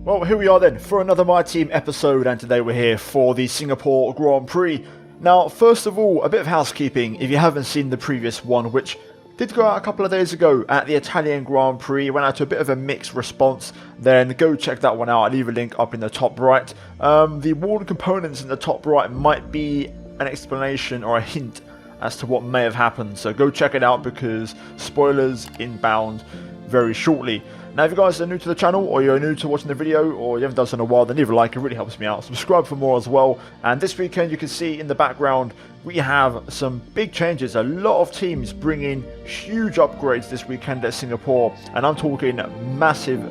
Well, here we are then for another My Team episode, and today we're here for the Singapore Grand Prix. Now, first of all, a bit of housekeeping. If you haven't seen the previous one, which did go out a couple of days ago at the Italian Grand Prix, it went out to a bit of a mixed response, then go check that one out. I'll leave a link up in the top right. The worn components in the top right might be an explanation or a hint as to what may have happened, so go check it out because spoilers inbound very shortly. Now, if you guys are new to the channel, or you're new to watching the video, or you haven't done so in a while, then leave a like, it really helps me out. Subscribe for more as well. And this weekend, you can see in the background, we have some big changes. A lot of teams bringing huge upgrades this weekend at Singapore, and I'm talking massive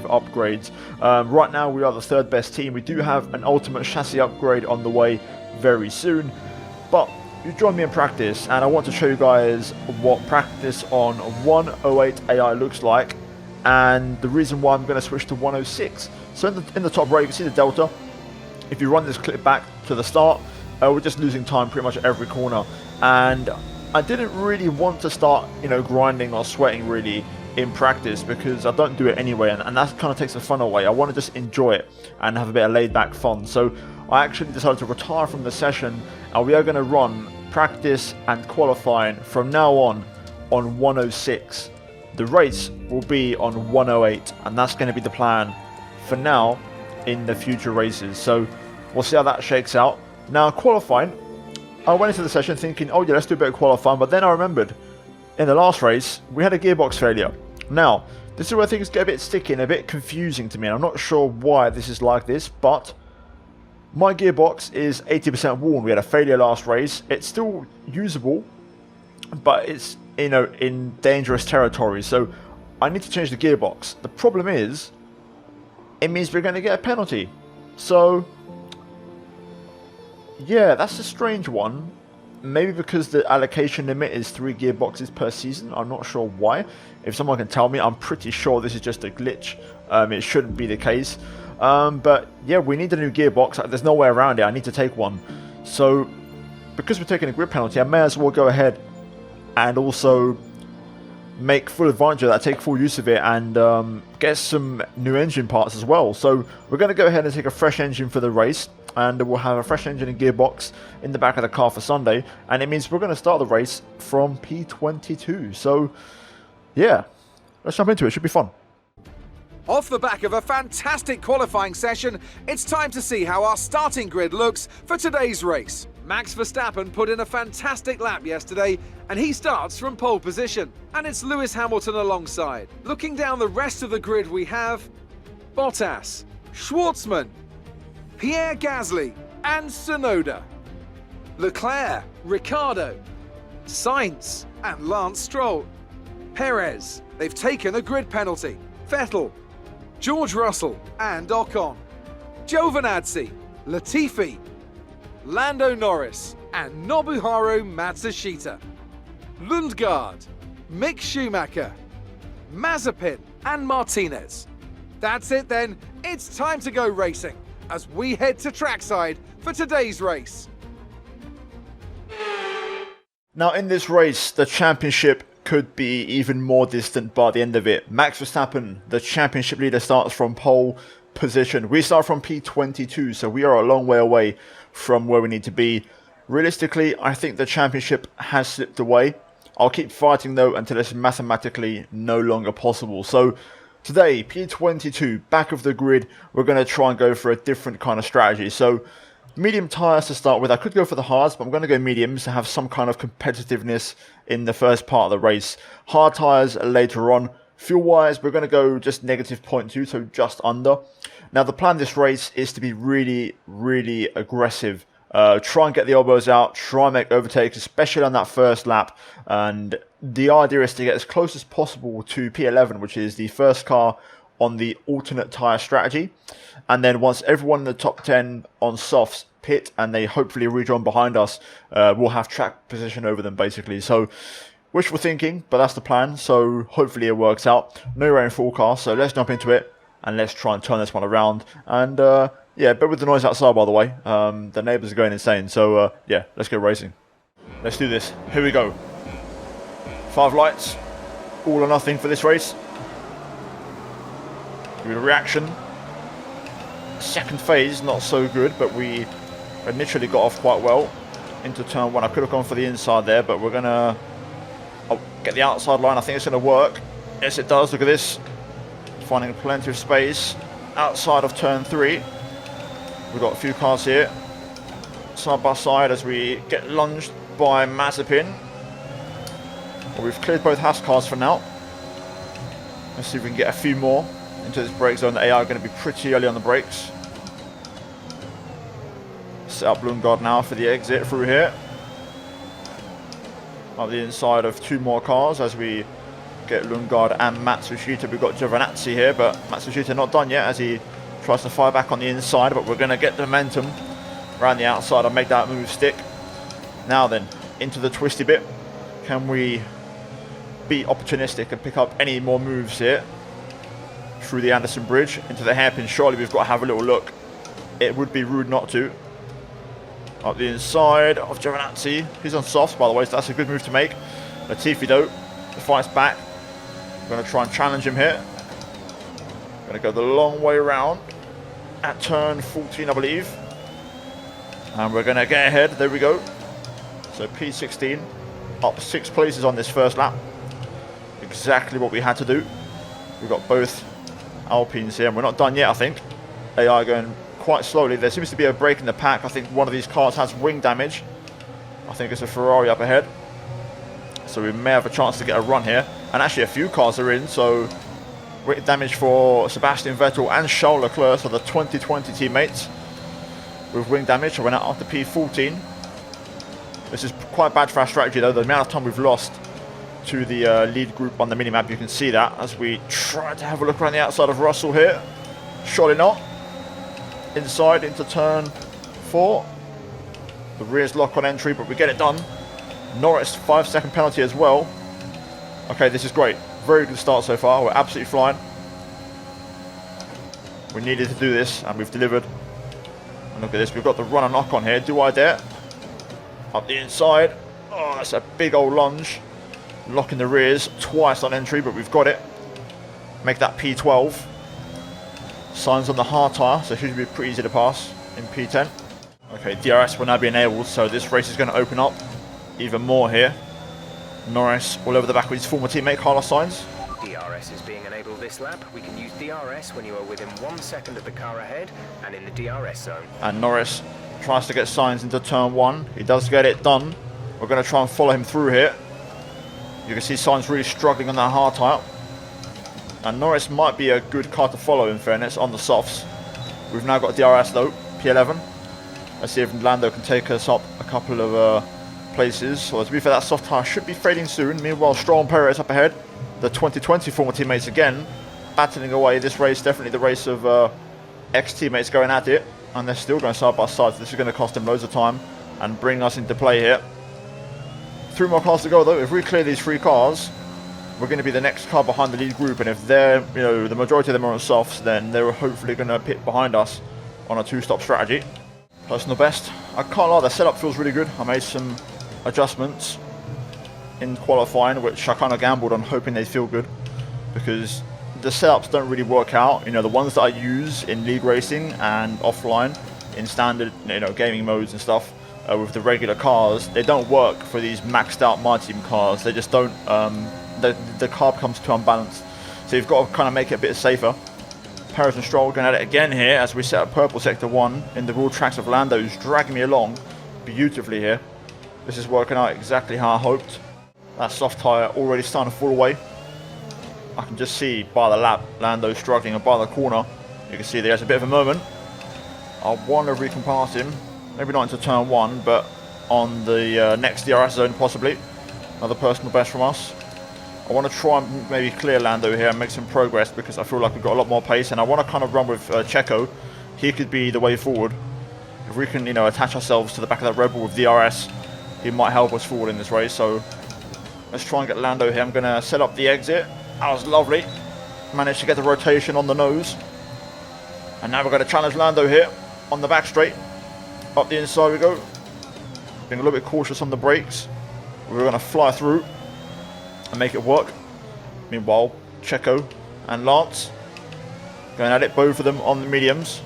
upgrades. Right now, we are the third best team. We do have an ultimate chassis upgrade on the way very soon, but you join me in practice, and I want to show you guys what practice on 108 AI looks like, and the reason why I'm going to switch to 106. So in the top right, you can see the delta. If you run this clip back to the start, we're just losing time pretty much at every corner, and I didn't really want to start, grinding or sweating really in practice because I don't do it anyway, and that kind of takes the fun away. I want to just enjoy it and have a bit of laid back fun. So I actually decided to retire from the session, and we are going to run practice and qualifying from now on 106. The race will be on 108, and that's going to be the plan for now in the future races. So we'll see how that shakes out. Now, qualifying, I went into the session thinking, oh yeah, let's do a bit of qualifying, but then I remembered in the last race we had a gearbox failure. Now, this is where things get a bit sticky and a bit confusing to me, and I'm not sure why this is like this, but my gearbox is 80% worn. We had a failure last race. It's still usable, but it's in dangerous territory, so I need to change the gearbox. The problem is, it means we're going to get a penalty. So yeah, that's a strange one. Maybe because the allocation limit is 3 gearboxes per season. I'm not sure why. If someone can tell me, I'm pretty sure this is just a glitch. It shouldn't be the case. But yeah, we need a new gearbox. There's no way around it. I need to take one. So because we're taking a grid penalty, I may as well go ahead and also make full advantage of that, take full use of it, and get some new engine parts as well. So we're going to go ahead and take a fresh engine for the race, and we'll have a fresh engine and gearbox in the back of the car for Sunday, and it means we're going to start the race from P22. So yeah, let's jump into it. Should be fun. Off the back of a fantastic qualifying session, it's time to see how our starting grid looks for today's race. Max Verstappen put in a fantastic lap yesterday, and he starts from pole position. And it's Lewis Hamilton alongside. Looking down the rest of the grid, we have Bottas, Schwartzman, Pierre Gasly, and Tsunoda, Leclerc, Ricciardo, Sainz, and Lance Stroll. Perez, they've taken a grid penalty. Vettel, George Russell, and Ocon. Giovinazzi, Latifi, Lando Norris, and Nobuharu Matsushita. Lundgaard, Mick Schumacher, Mazepin, and Martinez. That's it then, it's time to go racing as we head to trackside for today's race. Now, in this race, the championship could be even more distant by the end of it. Max Verstappen, the championship leader, starts from pole position. We start from P22, so we are a long way away from where we need to be. Realistically, I think the championship has slipped away. I'll keep fighting though until it's mathematically no longer possible. So today, P22, back of the grid, we're going to try and go for a different kind of strategy. So medium tyres to start with. I could go for the hards, but I'm going to go mediums to have some kind of competitiveness in the first part of the race. Hard tyres later on. Fuel-wise, we're going to go just negative 0.2, so just under. Now, the plan this race is to be really aggressive. Try and get the elbows out, try and make overtakes, especially on that first lap. And the idea is to get as close as possible to P11, which is the first car on the alternate tyre strategy. And then once everyone in the top 10 on softs pit and they hopefully rejoin behind us, we'll have track position over them basically. So wishful thinking, but that's the plan. So hopefully it works out. No rain forecast, so let's jump into it and let's try and turn this one around. And yeah, bear with the noise outside, by the way. The neighbours are going insane. So yeah, let's go racing. Let's do this. Here we go. 5 lights, all or nothing for this race. Give it a reaction. second phase, not so good, but we initially got off quite well into turn 1. I could have gone for the inside there, but we're going to get the outside line. I think it's going to work. Yes, it does. Look at this. Finding plenty of space outside of turn 3. We've got a few cars here, side by side, as we get lunged by Mazepin. Well, we've cleared both Haas cars for now. Let's see if we can get a few more into this brake zone. The AI are going to be pretty early on the brakes. Set up Lundgaard now for the exit through here. Up the inside of 2 more cars as we get Lundgaard and Matsushita. We've got Giovinazzi here, but Matsushita not done yet as he tries to fire back on the inside, but we're going to get the momentum around the outside and make that move stick. Now then, into the twisty bit. Can we be opportunistic and pick up any more moves here through the Anderson Bridge into the hairpin? Surely we've got to have a little look. It would be rude not to. Up the inside of Giovinazzi. He's on softs, by the way, so that's a good move to make. Latifi, though, fights back. I'm going to try and challenge him here. Going to go the long way around at turn 14, I believe. And we're going to get ahead. There we go. So P16 up 6 places on this first lap. Exactly what we had to do. We've got both Alpines here, and we're not done yet, I think. AI going quite slowly. There seems to be a break in the pack. I think one of these cars has wing damage. I think it's a Ferrari up ahead. So we may have a chance to get a run here. And actually a few cars are in, so great damage for Sebastian Vettel and Charles Leclerc, so the 2020 teammates with wing damage. So we're now up to P14. This is quite bad for our strategy though. The amount of time we've lost to the lead group on the minimap, you can see that as we try to have a look around the outside of Russell here. Surely not. Inside into turn 4. The rear's lock on entry, but we get it done. Norris, 5-second penalty as well. Okay, this is great. Very good start so far. We're absolutely flying. We needed to do this, and we've delivered. And look at this. We've got the run and knock on here. Do I dare? Up the inside. Oh, that's a big old lunge. Locking the rears twice on entry, but we've got it. Make that P12. Signs on the hard tyre, so it should be pretty easy to pass in P10. Okay, DRS will now be enabled, so this race is going to open up even more here. Norris all over the back with his former teammate Carlos Sainz. DRS is being enabled this lap. We can use DRS when you are within 1 second of the car ahead and in the DRS zone. And Norris tries to get Sainz into turn 1. He does get it done. We're going to try and follow him through here. You can see Sainz really struggling on that hard tyre. And Norris might be a good car to follow, in fairness, on the softs. We've now got DRS though, P11. Let's see if Lando can take us up a couple of places. So to be fair, that soft tyre should be fading soon. Meanwhile, Stroll and Perez up ahead. The 2020 former teammates again, battling away. This race, definitely the race of ex-teammates going at it. And they're still going side by side. So this is going to cost them loads of time and bring us into play here. 3 more cars to go though. If we clear these 3 cars, we're going to be the next car behind the lead group, and if they're, the majority of them are on softs, then they're hopefully going to pit behind us on a 2-stop strategy. Personal best, I can't lie, the setup feels really good. I made some adjustments in qualifying, which I kind of gambled on hoping they'd feel good, because the setups don't really work out. The ones that I use in league racing and offline in standard, gaming modes and stuff with the regular cars, they don't work for these maxed out My Team cars. They just don't. The car becomes too unbalanced, so you've got to kind of make it a bit safer. Perez and Stroll going at it again here as we set up purple sector 1 in the raw tracks of Lando, who's dragging me along beautifully here. This is working out exactly how I hoped. That soft tyre already starting to fall away. I can just see by the lap Lando struggling, and by the corner you can see there's a bit of a moment. I wonder if we can pass him, maybe not into turn 1, but on the next DRS zone possibly. Another personal best from us. I want to try and maybe clear Lando here and make some progress, because I feel like we've got a lot more pace, and I want to kind of run with Checo. He could be the way forward. If we can, attach ourselves to the back of that Red Bull with DRS, he might help us forward in this race. So let's try and get Lando here. I'm going to set up the exit. That was lovely. Managed to get the rotation on the nose. And now we're going to challenge Lando here on the back straight. Up the inside we go. Being a little bit cautious on the brakes. We're going to fly through and make it work. Meanwhile, Checo and Lance going at it, both of them on the mediums.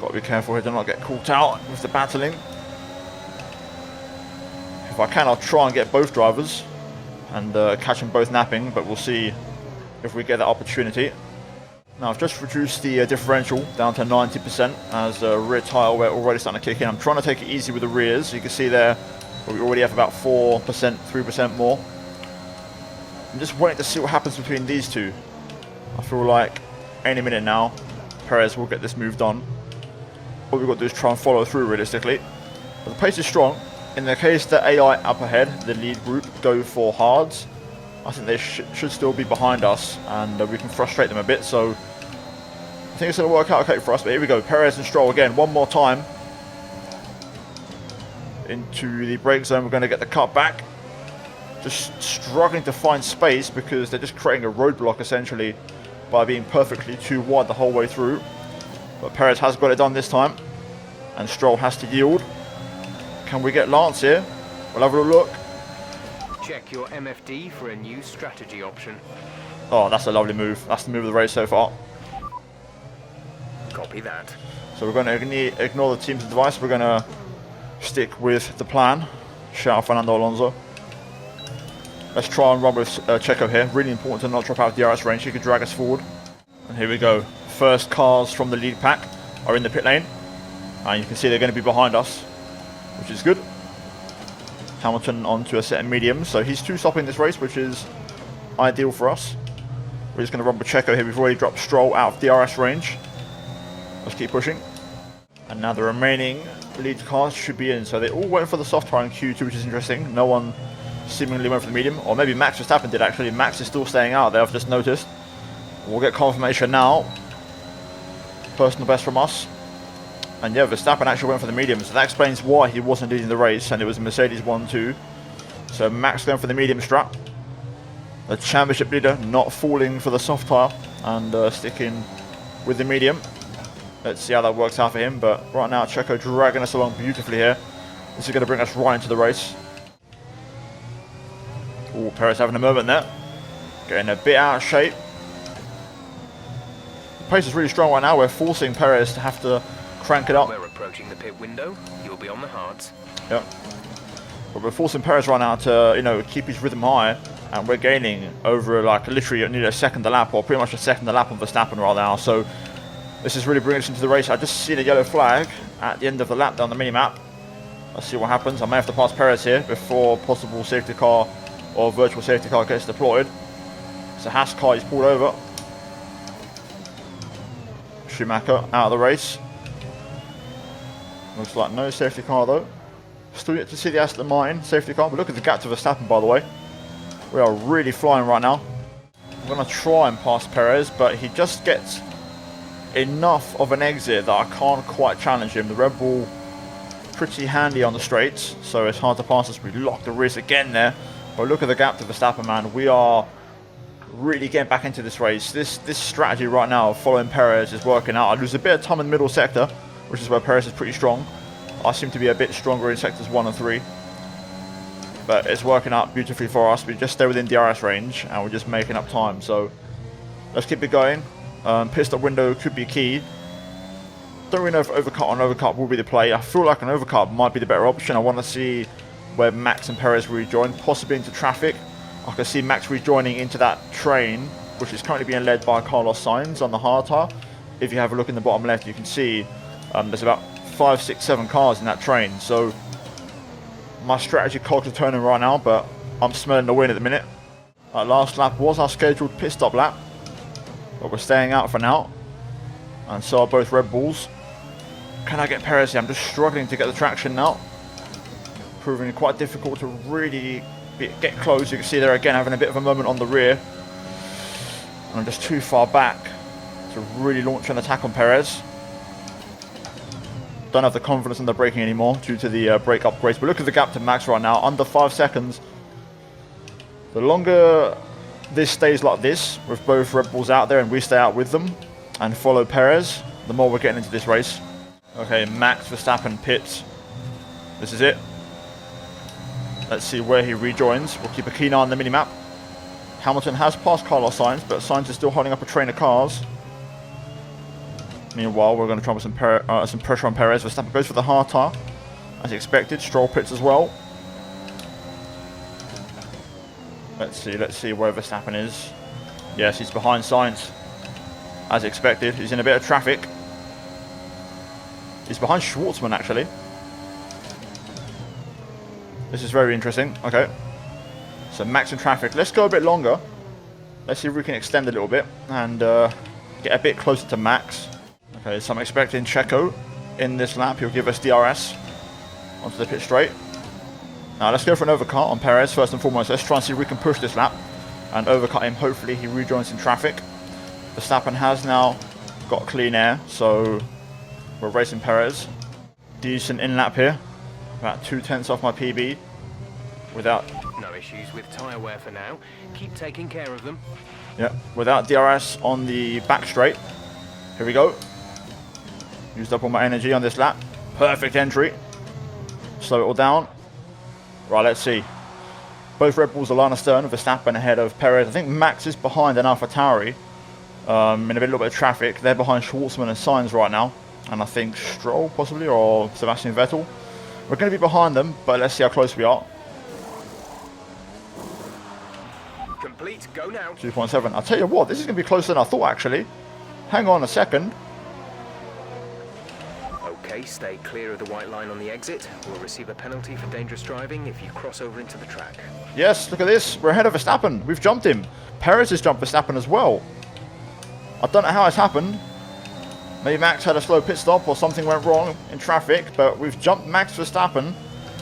Got to be careful here to not get caught out with the battling. If I can, I'll try and get both drivers and catch them both napping, but we'll see if we get that opportunity. Now I've just reduced the differential down to 90% as rear tyre wear already starting to kick in. I'm trying to take it easy with the rears. You can see there we already have about 4%, 3% more. I'm just waiting to see what happens between these two. I feel like any minute now Perez will get this moved on. What we've got to do is try and follow through realistically. But the pace is strong. In the case that AI up ahead, the lead group, go for hards, I think they should still be behind us and we can frustrate them a bit. So I think it's going to work out okay for us. But here we go, Perez and Stroll again, one more time. Into the brake zone, we're going to get the cut back. Just struggling to find space because they're just creating a roadblock essentially by being perfectly too wide the whole way through. But Perez has got it done this time and Stroll has to yield. Can we get Lance here? We'll have a look. Check your MFD for a new strategy option. Oh, that's a lovely move. That's the move of the race so far. Copy that. So we're going to ignore the team's advice. We're going to stick with the plan. Shout out Fernando Alonso. Let's try and run with Checo here. Really important to not drop out of DRS range. He could drag us forward. And here we go. First cars from the lead pack are in the pit lane. And you can see they're going to be behind us, which is good. Hamilton onto a set of mediums, so he's two-stopping this race, which is ideal for us. We're just going to run with Checo here. We've already dropped Stroll out of DRS range. Let's keep pushing. And now the remaining lead cars should be in. So they all went for the soft tire in Q2, which is interesting. No one seemingly went for the medium. Or maybe Max Verstappen did actually. Max is still staying out there, I've just noticed. We'll get confirmation now. Personal best from us. And yeah, Verstappen actually went for the medium, so that explains why he wasn't leading the race, and it was Mercedes 1-2. So Max going for the medium strap. The championship leader not falling for the soft tyre and sticking with the medium. Let's see how that works out for him, but right now Checo dragging us along beautifully here. This is going to bring us right into the race. Oh, Perez having a moment there. Getting a bit out of shape. The pace is really strong right now. We're forcing Perez to have to crank it up. We're approaching the pit window. You'll be on the hards. Yep. But we're forcing Perez right now to, you know, keep his rhythm high, and we're gaining over like literally nearly a second a lap, or pretty much a second a lap on Verstappen right now. So this is really bringing us into the race. I just see the yellow flag at the end of the lap down the mini-map. Let's see what happens. I may have to pass Perez here before possible safety car or virtual safety car gets deployed. It's a Haas car, he's pulled over. Schumacher out of the race. Looks like no safety car though. Still yet to see the Aston Martin safety car, but look at the gap to Verstappen by the way. We are really flying right now. I'm going to try and pass Perez, but he just gets enough of an exit that I can't quite challenge him. The Red Bull pretty handy on the straights, so it's hard to pass us. We lock the race again there. But look at the gap to Verstappen, man. We are really getting back into this race. This strategy right now of following Perez is working out. I lose a bit of time in the middle sector, which is where Perez is pretty strong. I seem to be a bit stronger in sectors 1 and 3. But it's working out beautifully for us. We just stay within DRS range and we're just making up time. So let's keep it going. Pit stop window could be key. Don't really know if overcut on overcut will be the play. I feel like an overcut might be the better option. I want to see where Max and Perez rejoin, possibly into traffic. I can see Max rejoining into that train, which is currently being led by Carlos Sainz on the hard tyre. If you have a look in the bottom left, you can see there's about 5, 6, 7 cars in that train. So my strategy cogs are turning right now, but I'm smelling the win at the minute. Our last lap was our scheduled pit stop lap, but we're staying out for now. And so are both Red Bulls. Can I get Perez here? I'm just struggling to get the traction now. Proving quite difficult to really get close. You can see there again having a bit of a moment on the rear. And I'm just too far back to really launch an attack on Perez. Don't have the confidence in the braking anymore due to the brake upgrades. But look at the gap to Max right now, under 5 seconds. The longer this stays like this, with both Red Bulls out there and we stay out with them and follow Perez, the more we're getting into this race. Okay, Max Verstappen pits. This is it. Let's see where he rejoins. We'll keep a keen eye on the minimap. Hamilton has passed Carlos Sainz, but Sainz is still holding up a train of cars. Meanwhile, we're going to try with some pressure on Perez. Verstappen goes for the hard tire, as expected. Stroll pits as well. Let's see where Verstappen is. Yes, he's behind Sainz, as expected. He's in a bit of traffic. He's behind Schwartzman, actually. This is very interesting. Okay. So Max in traffic. Let's go a bit longer. Let's see if we can extend a little bit and get a bit closer to Max. Okay, so I'm expecting Checo in this lap. He'll give us DRS onto the pit straight. Now let's go for an overcut on Perez first and foremost. Let's try and see if we can push this lap and overcut him. Hopefully he rejoins in traffic. Verstappen has now got clean air, so we're racing Perez. Decent in lap here. About 2/10 off my PB without... No issues with tyre wear for now. Keep taking care of them. Yep, without DRS on the back straight. Here we go. Used up all my energy on this lap. Perfect entry. Slow it all down. Right, let's see. Both Red Bulls are astern. Verstappen ahead of Perez. I think Max is behind an AlphaTauri in a little bit of traffic. They're behind Schwartzman and Sainz right now. And I think Stroll possibly, or Sebastian Vettel. We're going to be behind them, but let's see how close we are. Complete, go now. 2.7. I'll tell you what, this is going to be closer than I thought, actually. Hang on a second. Okay, stay clear of the white line on the exit. We'll receive a penalty for dangerous driving if you cross over into the track. Yes, look at this. We're ahead of Verstappen. We've jumped him. Perez has jumped Verstappen as well. I don't know how it's happened. Maybe Max had a slow pit stop or something went wrong in traffic, but we've jumped Max Verstappen,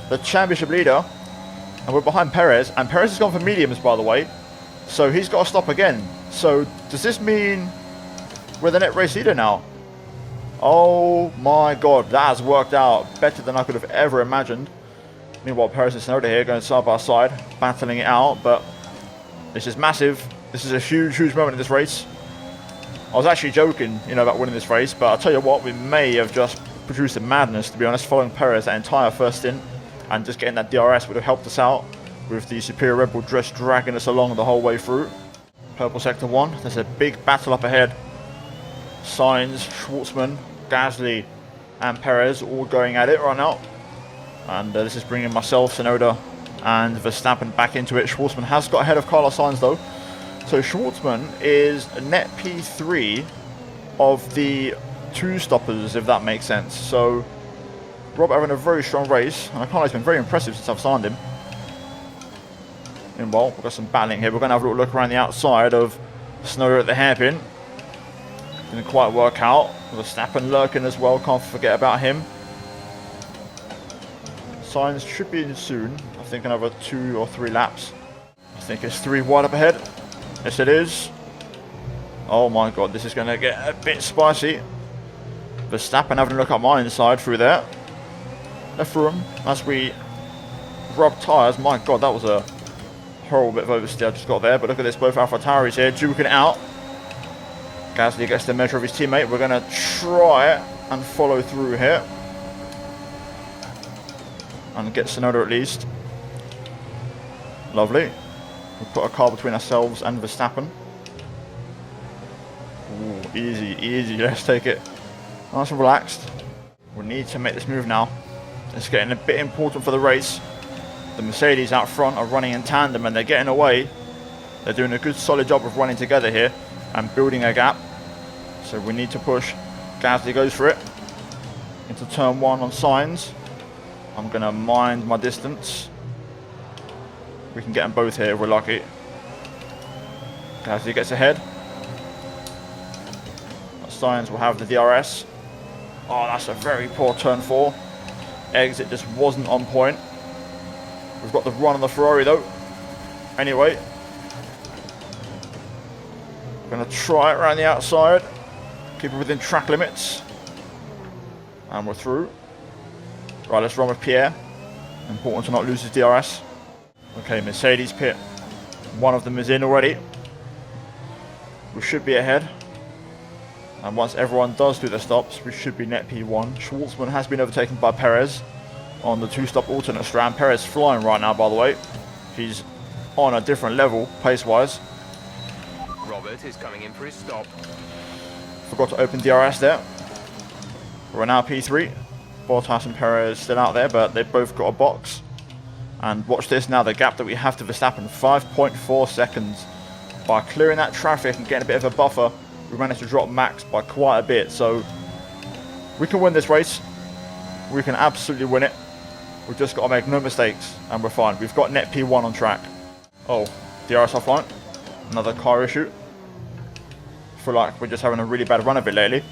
the championship leader, and we're behind Perez. And Perez has gone for mediums, by the way, so he's got to stop again. So does this mean we're the net race leader now? Oh my god, that has worked out better than I could have ever imagined. Meanwhile, Perez and Tsunoda here going side by side, battling it out, but this is massive. This is a huge, huge moment in this race. I was actually joking, about winning this race, but I'll tell you what, we may have just produced a madness, to be honest, following Perez that entire first stint, and just getting that DRS would have helped us out with the superior Red Bull dress dragging us along the whole way through. Purple sector 1, there's a big battle up ahead. Sainz, Schwartzman, Gasly and Perez all going at it right now. And this is bringing myself, Tsunoda and Verstappen back into it. Schwartzman has got ahead of Carlos Sainz though. So Schwartzman is net P3 of the two stoppers, if that makes sense. So Rob having a very strong race, and I can't lie, it's been very impressive since I've signed him. Meanwhile, we've got some battling here. We're going to have a little look around the outside of Tsunoda at the hairpin. Didn't quite work out. Verstappen lurking as well, can't forget about him. Sainz should be in soon. I think another 2 or 3 laps. I think it's 3 wide up ahead. Yes, it is. Oh my god, this is going to get a bit spicy. Verstappen having a look at my inside through there. Left through him as we rub tyres. My god, that was a horrible bit of oversteer I just got there. But look at this, both AlphaTauris here, duking it out. Gasly gets the measure of his teammate. We're going to try and follow through here. And get Tsunoda at least. Lovely. We'll put a car between ourselves and Verstappen. Ooh, easy, easy. Let's take it nice and relaxed. We need to make this move now. It's getting a bit important for the race. The Mercedes out front are running in tandem and they're getting away. They're doing a good solid job of running together here and building a gap. So we need to push. Gasly goes for it. Into turn 1 on Sainz. I'm going to mind my distance. We can get them both here if we're lucky. Gasly gets ahead. Sainz will have the DRS. Oh, that's a very poor turn 4. Exit just wasn't on point. We've got the run on the Ferrari though. Anyway. Going to try it around the outside. Keep it within track limits. And we're through. Right, let's run with Pierre. Important to not lose his DRS. Okay, Mercedes pit. One of them is in already. We should be ahead. And once everyone does do their stops, we should be net P1. Schwartzman has been overtaken by Perez on the 2-stop alternate strand. Perez flying right now, by the way. He's on a different level, pace-wise. Robert is coming in for his stop. Forgot to open DRS there. We're now P3. Bottas and Perez still out there, but they've both got a box. And watch this now, the gap that we have to Verstappen, 5.4 seconds. By clearing that traffic and getting a bit of a buffer, we managed to drop Max by quite a bit. So we can win this race. We can absolutely win it. We've just got to make no mistakes and we're fine. We've got net P1 on track. Oh, DRS offline. Another car issue. I feel like we're just having a really bad run of it lately.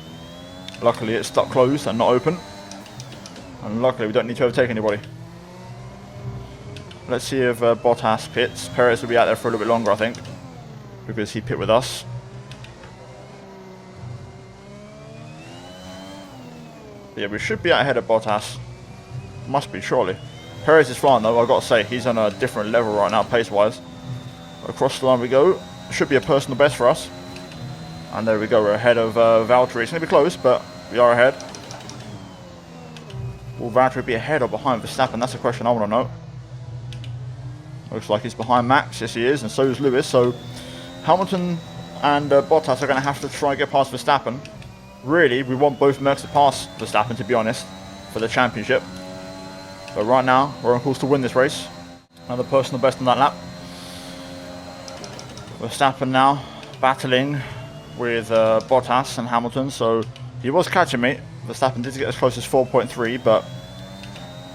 Luckily it's stuck closed and not open. And luckily we don't need to overtake anybody. Let's see if Bottas pits. Perez will be out there for a little bit longer, I think, because he pit with us. Yeah, we should be out ahead of Bottas. Must be, surely. Perez is flying though, I've got to say. He's on a different level right now, pace-wise. Across the line we go. Should be a personal best for us. And there we go, we're ahead of Valtteri. It's going to be close, but we are ahead. Will Valtteri be ahead or behind Verstappen? That's a question I want to know. Looks like he's behind Max. Yes, he is, and so is Lewis. So Hamilton and Bottas are going to have to try and get past Verstappen. Really, we want both Mercs to pass Verstappen, to be honest, for the championship. But right now, we're on course to win this race. Another personal best on that lap. Verstappen now battling with Bottas and Hamilton, so he was catching me. Verstappen did get as close as 4.3, but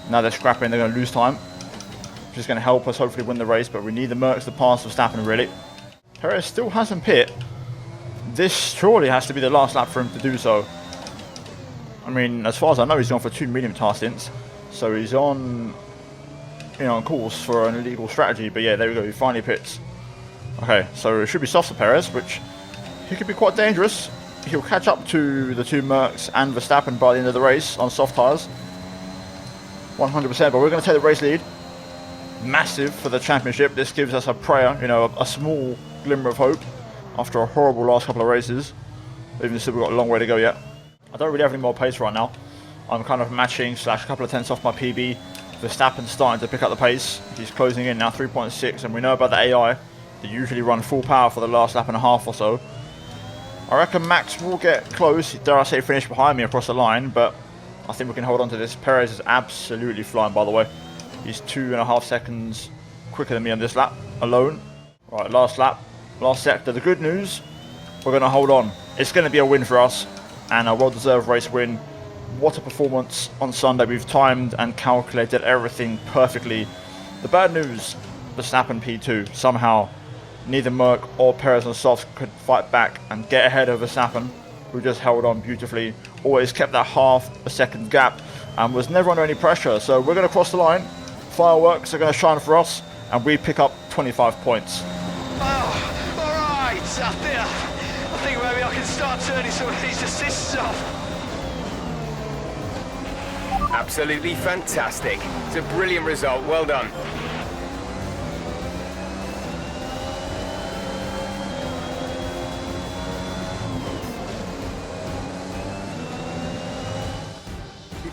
now they're scrapping, they're going to lose time. Which is going to help us hopefully win the race, but we need the Mercs to pass Verstappen, really. Perez still hasn't pit. This surely has to be the last lap for him to do so. I mean, as far as I know, he's gone for 2 medium tire stints, so he's on, on course for an illegal strategy. But yeah, there we go, he finally pits. Okay, so it should be soft for Perez, which he could be quite dangerous. He'll catch up to the 2 Mercs and Verstappen by the end of the race on soft tires. 100%, but we're going to take the race lead. Massive for the championship. This gives us a prayer, a small glimmer of hope after a horrible last couple of races. Even still, we've got a long way to go yet. I don't really have any more pace right now. I'm kind of matching / a couple of tenths off my PB. Verstappen's starting to pick up the pace. He's closing in now, 3.6, and we know about the AI. They usually run full power for the last lap and a half or so. I reckon Max will get close. Dare I say finish behind me across the line, but I think we can hold on to this. Perez is absolutely flying, by the way. He's 2.5 seconds quicker than me on this lap alone. Right, last lap, last sector. The good news, we're going to hold on. It's going to be a win for us and a well-deserved race win. What a performance on Sunday. We've timed and calculated everything perfectly. The bad news, Verstappen P2. Somehow, neither Merc or Perez on softs could fight back and get ahead of Verstappen, who just held on beautifully. Always kept that half a second gap and was never under any pressure. So we're going to cross the line. Fireworks are going to shine for us, and we pick up 25 points. Oh, all right. I think maybe I can start turning some of these assists off. Absolutely fantastic. It's a brilliant result. Well done.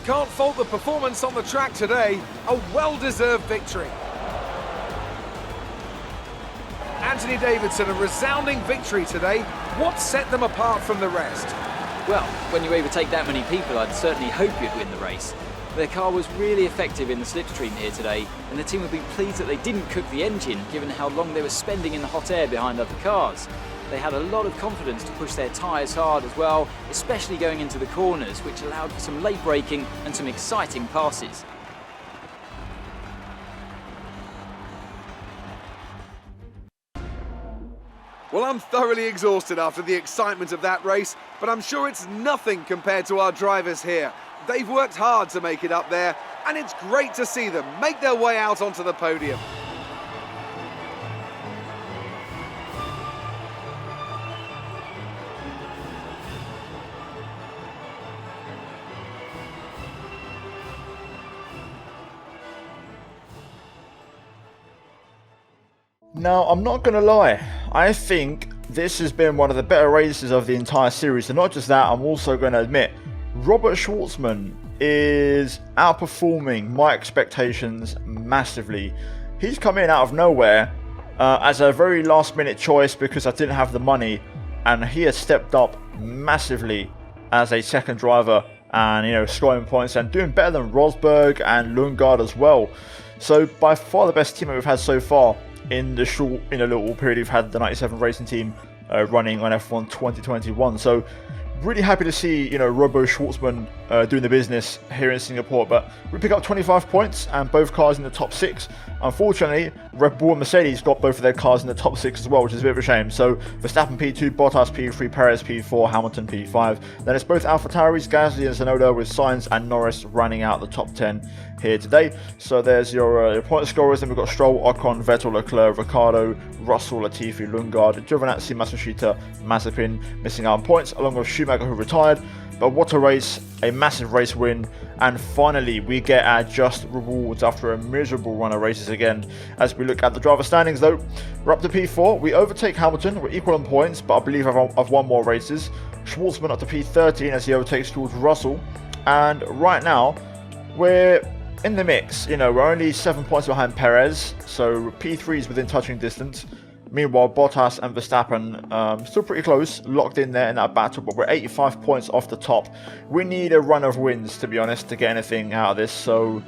Can't fault the performance on the track today. A well-deserved victory. Anthony Davidson, a resounding victory today. What set them apart from the rest? Well, when you overtake that many people, I'd certainly hope you'd win the race. Their car was really effective in the slipstream here today, and the team would be pleased that they didn't cook the engine, given how long they were spending in the hot air behind other cars. They had a lot of confidence to push their tyres hard as well, especially going into the corners, which allowed for some late braking and some exciting passes. Well, I'm thoroughly exhausted after the excitement of that race, but I'm sure it's nothing compared to our drivers here. They've worked hard to make it up there, and it's great to see them make their way out onto the podium. Now, I'm not going to lie, I think this has been one of the better races of the entire series. And not just that, I'm also going to admit, Robert Schwartzman is outperforming my expectations massively. He's come in out of nowhere as a very last minute choice because I didn't have the money, and he has stepped up massively as a second driver and, you know, scoring points and doing better than Rosberg and Lundgaard as well. So by far the best team we've had so far in the short, little period we've had the 97 Racing Team running on F1 2021. So really happy to see, Robo Schwartzman doing the business here in Singapore. But we pick up 25 points and both cars in the top 6. Unfortunately, Red Bull and Mercedes got both of their cars in the top 6 as well, which is a bit of a shame. So Verstappen P2, Bottas P3, Perez P4, Hamilton P5. Then it's both AlphaTauris, Gasly and Tsunoda, with Sainz and Norris running out the top 10 here today. So there's your point scorers. Then we've got Stroll, Ocon, Vettel, Leclerc, Ricciardo, Russell, Latifi, Lundgaard, Giovinazzi, Matsushita, Mazepin missing out on points, along with Schumacher, who retired. But what a race, a massive race win, and finally we get our just rewards after a miserable run of races again. As we look at the driver standings though, we're up to P4, we overtake Hamilton, we're equal on points, but I believe I've won more races. Schwartzman up to P13 as he overtakes George Russell, and right now we're in the mix. We're only 7 points behind Perez, so P3 is within touching distance. Meanwhile, Bottas and Verstappen still pretty close, locked in there in that battle, but we're 85 points off the top. We need a run of wins, to be honest, to get anything out of this. So,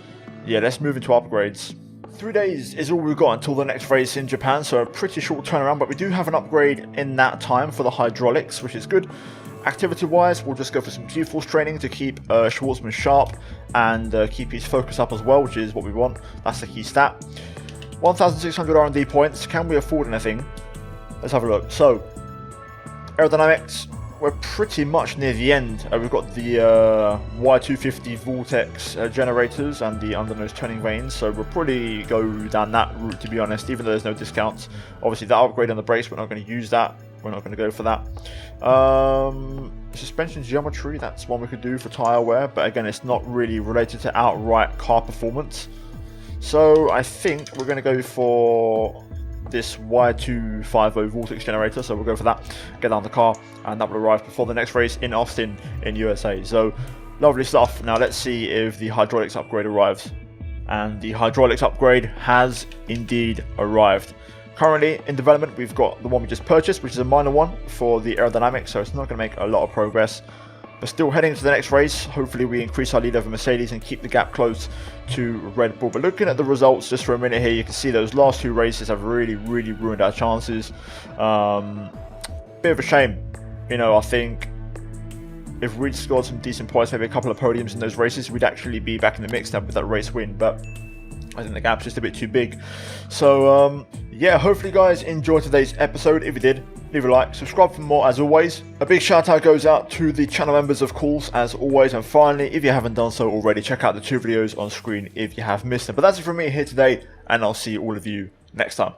yeah, let's move into upgrades. 3 days is all we've got until the next race in Japan, so a pretty short turnaround, but we do have an upgrade in that time for the hydraulics, which is good. Activity-wise, we'll just go for some G-force training to keep Schwartzman sharp and keep his focus up as well, which is what we want. That's the key stat. 1,600 R&D points. Can we afford anything? Let's have a look. So, aerodynamics, we're pretty much near the end. We've got the Y250 Vortex generators and the undernose turning vanes, so we'll probably go down that route, to be honest, even though there's no discounts. Obviously, that upgrade on the brakes, we're not going to use that. We're not going to go for that. Suspension geometry, that's one we could do for tyre wear, but again, it's not really related to outright car performance. So I think we're going to go for this Y250 Vortex generator, so we'll go for that, get down the car, and that will arrive before the next race in Austin in USA. So lovely stuff. Now let's see if the hydraulics upgrade arrives. And the hydraulics upgrade has indeed arrived. Currently in development, we've got the one we just purchased, which is a minor one for the aerodynamics, so it's not going to make a lot of progress. But still heading to the next race, hopefully we increase our lead over Mercedes and keep the gap close to Red Bull. But looking at the results just for a minute here, you can see those last 2 races have really ruined our chances. Bit of a shame. I think if we'd scored some decent points, maybe a couple of podiums in those races, we'd actually be back in the mix now with that race win. But I think the gap's just a bit too big. So yeah, hopefully you guys enjoyed today's episode. If you did, leave a like, subscribe for more as always. A big shout out goes out to the channel members of course as always, and finally, if you haven't done so already, check out the 2 videos on screen if you have missed them. But that's it from me here today, and I'll see all of you next time.